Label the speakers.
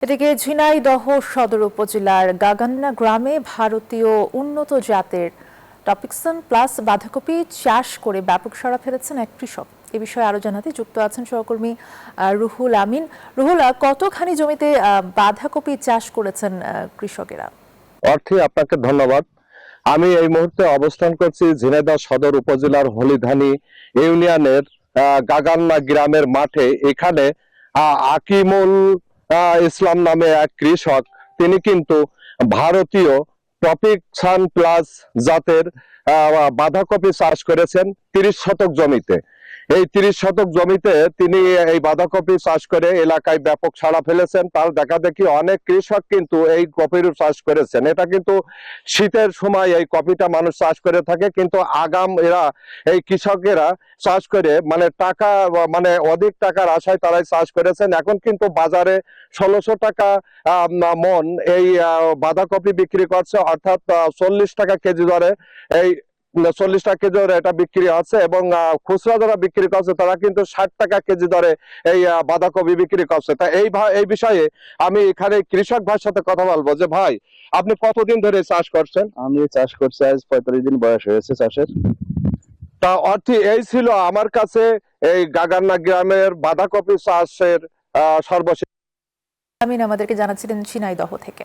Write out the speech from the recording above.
Speaker 1: এদিকে ঝিনাইদহ সদর উপজেলার গাগান্না গ্রামে ভারতীয় উন্নত জাতের টপিকসন প্লাস বাঁধাকপি চাষ করে ব্যাপক সাড়া ফেলেছেন এক কৃষক। এ বিষয়ে আরো জানাতে যুক্ত আছেন সহকর্মী রুহুল আমিন। রুহুল, কতখানি জমিতে বাঁধাকপি চাষ করেছেন কৃষকেরা?
Speaker 2: আপনাকে ধন্যবাদ। আমি এই মুহূর্তে অবস্থান করছি ঝিনাইদহ সদর উপজেলার হলিধানি ইউনিয়নের গাগান্না গ্রামের মাঠে। এখানে আকিমুল ইসলাম নামে এক কৃষক, তিনি কিন্তু ভারতীয় টপিকসান প্লাস জাতের বাঁধাকপি চাষ করেছেন 30 শতক জমিতে। এই 30 শতক জমিতে তিনি এই বাঁধাকপি চাষ করে এলাকায় ব্যাপক সাড়া ফেলেছেন। তার দেখা দেখি অনেক কৃষক কিন্তু এই কপির চাষ করেছেন। এটা কিন্তু শীতের সময় এই কপিটা মানুষ চাষ করে থাকে, কিন্তু আগাম এরা এই কৃষকেরা চাষ করে মানে টাকা মানে অধিক টাকার আশায় তারাই চাষ করেছেন। এখন কিন্তু বাজারে 1600 টাকা মন এই বাঁধাকপি বিক্রি করছে, অর্থাৎ 40 টাকা কেজি দরে এই 40 টাকা কেজি দরে এটা বিক্রি হচ্ছে, এবং খুচরা যারা বিক্রি করছে তারা কিন্তু 60 টাকা কেজি দরে এই বাঁধাকপি বিক্রি করছে। তা এই বিষয়ে আমি এখানে কৃষক ভাইয়ের সাথে কথা বলবো যে ভাই, আপনি কতদিন ধরে চাষ করছেন?
Speaker 3: আমি চাষ করছি আজ 45 দিন বয়স হয়েছে চাষের।
Speaker 2: তা এই ছিল আমার কাছে এই গাগান্না গ্রামের বাঁধাকপি চাষের সর্বশেষ।
Speaker 1: আমিন আমাদেরকে জানাচ্ছিলেন ঝিনাইদহ থেকে।